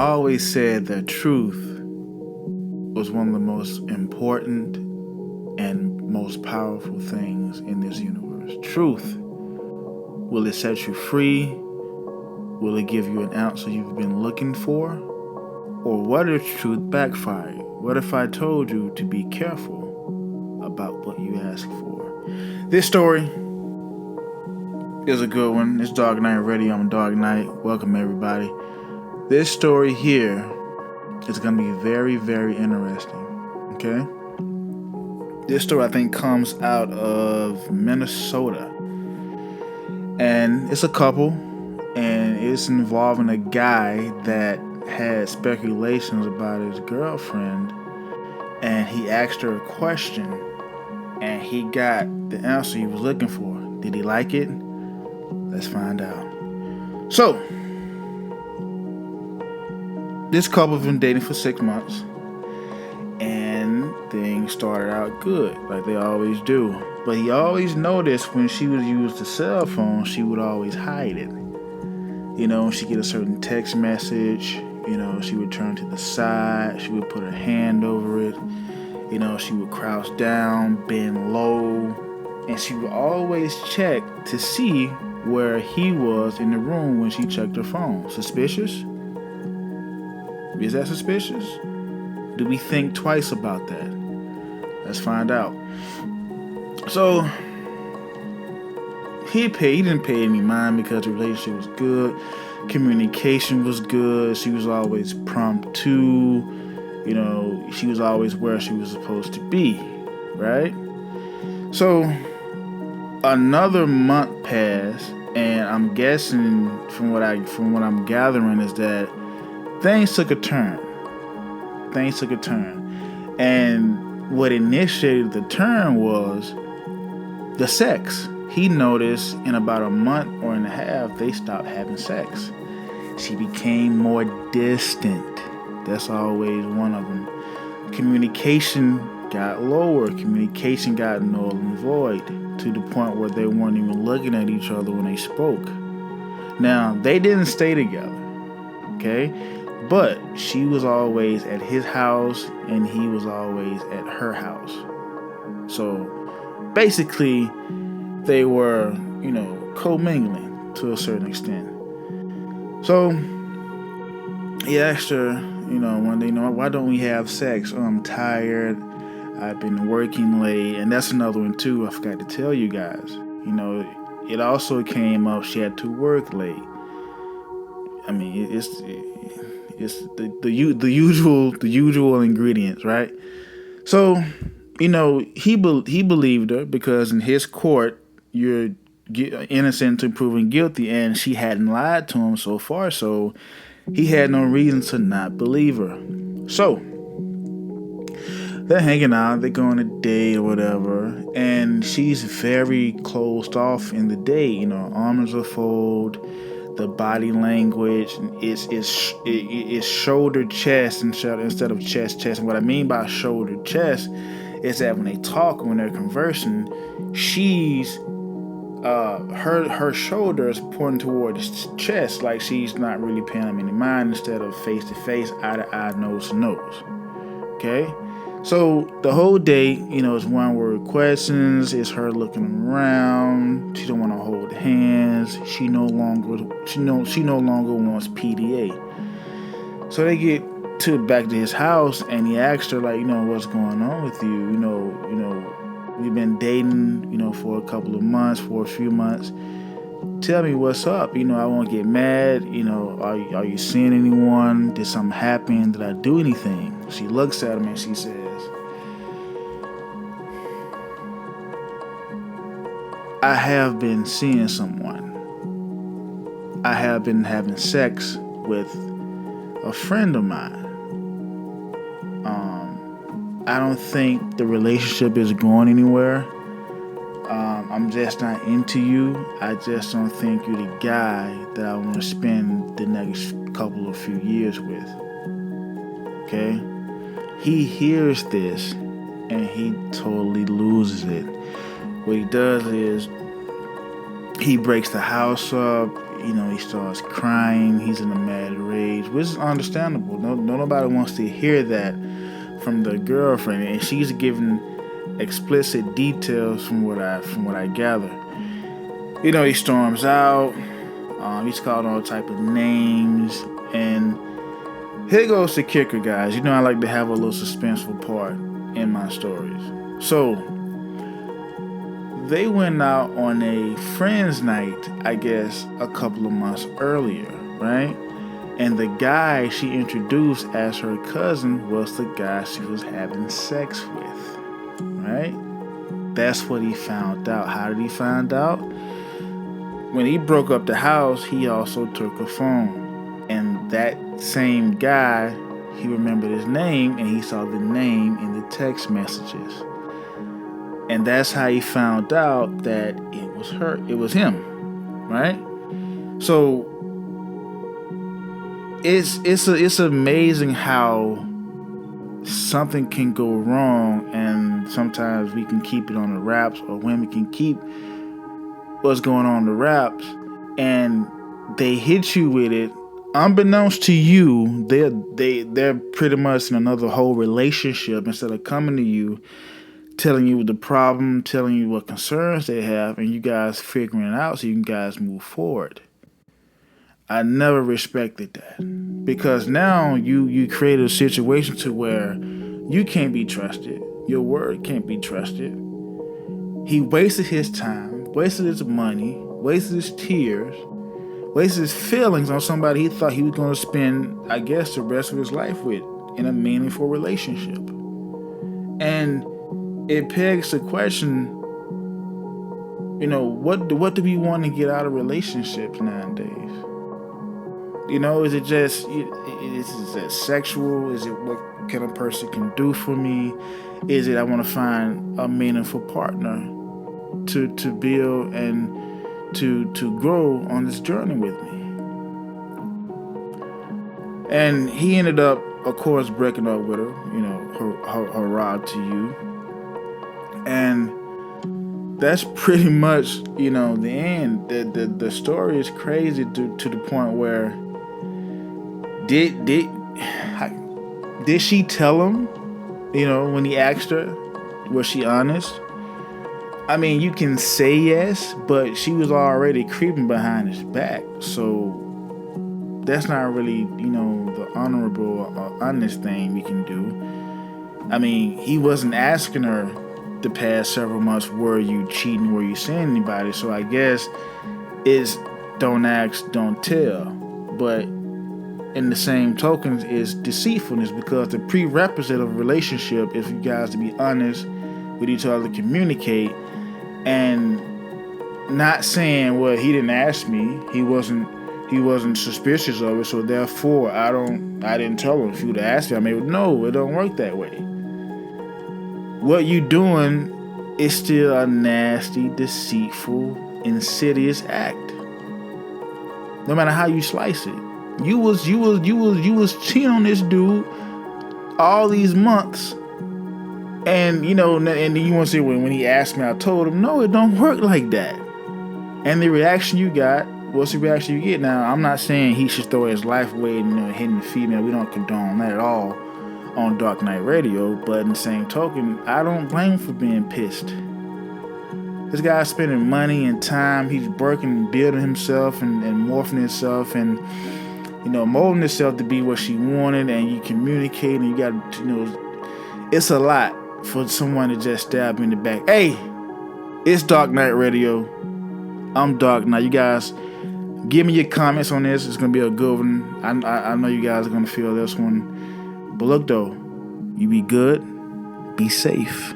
always said that truth was one of the most important and most powerful things in this universe. Truth. Will it set you free? Will it give you an answer you've been looking for? Or what if truth backfired? What if I told you to be careful about what you ask for? This story is a good one. It's Dog Night Radio. I'm Dog Night. Welcome, everybody. This story here is going to be very, very interesting. Okay? This story, I think, comes out of Minnesota. And it's a couple, and it's involving a guy that had speculations about his girlfriend, and he asked her a question, and he got the answer he was looking for. Did he like it? Let's find out. So, this couple has been dating for 6 months, and things started out good, like they always do. But he always noticed when she would use the cell phone, she would always hide it. You know, she'd get a certain text message, you know, she would turn to the side, she would put her hand over it, you know, she would crouch down, bend low, and she would always check to see where he was in the room when she checked her phone. Suspicious? Is that suspicious? Do we think twice about that? Let's find out. So he didn't pay any mind because the relationship was good, communication was good, she was always prompt to, you know, she was always where she was supposed to be, right? So another month passed, and I'm guessing from what I'm gathering is that things took a turn. And what initiated the turn was the sex. He noticed in about a month or and a half, they stopped having sex. She became more distant. That's always one of them. Communication got lower. Communication got null and void to the point where they weren't even looking at each other when they spoke. Now, they didn't stay together, okay? But she was always at his house and he was always at her house. So basically, they were, you know, commingling to a certain extent. So he asked her, you know, one day, why don't we have sex? Oh, I'm tired. I've been working late. And that's another one too. I forgot to tell you guys. You know, it also came up she had to work late. I mean, it's the usual ingredients, right? So, you know, he believed her because in his court, you're innocent to proven guilty, and she hadn't lied to him so far, so he had no reason to not believe her. So they're hanging out, they go on a date or whatever, and she's very closed off in the date. You know, arms are folded, the body language is shoulder chest instead of chest. And what I mean by shoulder chest is that when they talk, when they're conversing, she's her shoulders pointing toward his chest, like she's not really paying him any mind, instead of face to face, eye to eye, nose to nose. Okay, so the whole day, you know, is one word questions. It's her looking around. She don't want to hold hands. She no longer wants PDA. So they get back to his house, and he asked her, like, you know, what's going on with you? You know, we've been dating, you know, for a few months. Tell me what's up. You know, I won't get mad. You know, are you seeing anyone? Did something happen? Did I do anything? She looks at him and she says, I have been seeing someone. I have been having sex with a friend of mine. I don't think the relationship is going anywhere. I'm just not into you. I just don't think you're the guy that I want to spend the next few years with. Okay? He hears this and he totally loses it. What he does is he breaks the house up. he starts crying. He's in a mad rage, which is understandable. Nobody wants to hear that from the girlfriend, and she's giving explicit details from what I gather. He storms out. He's called all type of names, and here goes the kicker, guys. I like to have a little suspenseful part in my stories. So they went out on a friend's night, I guess, a couple of months earlier, right? And the guy she introduced as her cousin was the guy she was having sex with, right? That's what he found out. How did he find out? When he broke up the house, he also took her phone. And that same guy, he remembered his name, and he saw the name in the text messages. And that's how he found out that it was her. It was him, right? So it's amazing how something can go wrong, and sometimes we can keep it on the wraps, or women can keep what's going on the wraps, and they hit you with it. Unbeknownst to you, they're pretty much in another whole relationship instead of coming to you, telling you the problem, telling you what concerns they have, and you guys figuring it out so you guys move forward. I never respected that, because now you created a situation to where you can't be trusted. Your word can't be trusted. He wasted his time, wasted his money, wasted his tears, wasted his feelings on somebody he thought he was going to spend, I guess, the rest of his life with in a meaningful relationship. And it pegs the question, what do we want to get out of relationships nowadays? Is it just, is it sexual? Is it what can a person can do for me? Is it I want to find a meaningful partner to build and to grow on this journey with me? And he ended up, of course, breaking up with her, hurrah to you. And that's pretty much, the end. The story is crazy to the point where did she tell him, when he asked her, was she honest? I mean, you can say yes, but she was already creeping behind his back. So that's not really, the honorable or honest thing we can do. I mean, he wasn't asking her the past several months, were you cheating, were you seeing anybody? So I guess it's don't ask, don't tell. But in the same token is deceitfulness, because the prerequisite of a relationship is for you guys to be honest with each other, communicate, and not saying, well, he didn't ask me, he wasn't suspicious of it, so therefore I didn't tell him. If you would have asked me, I may have, no, it don't work that way. What you doing is still a nasty, deceitful, insidious act. No matter how you slice it. You was cheating on this dude all these months. And and you want to say, when he asked me, I told him, no, it don't work like that. And the reaction you got, what's the reaction you get? Now, I'm not saying he should throw his life away and hitting the female. We don't condone that at all on Dark Knight Radio. But in the same token, I don't blame him for being pissed. This guy's spending money and time. He's working and building himself and morphing himself and molding himself to be what she wanted. And you communicate, and you got it's a lot for someone to just stab you in the back. Hey, it's Dark Knight Radio. I'm Dark Knight. You guys, give me your comments on this. It's gonna be a good one. I know you guys are gonna feel this one. But look though, you be good, be safe.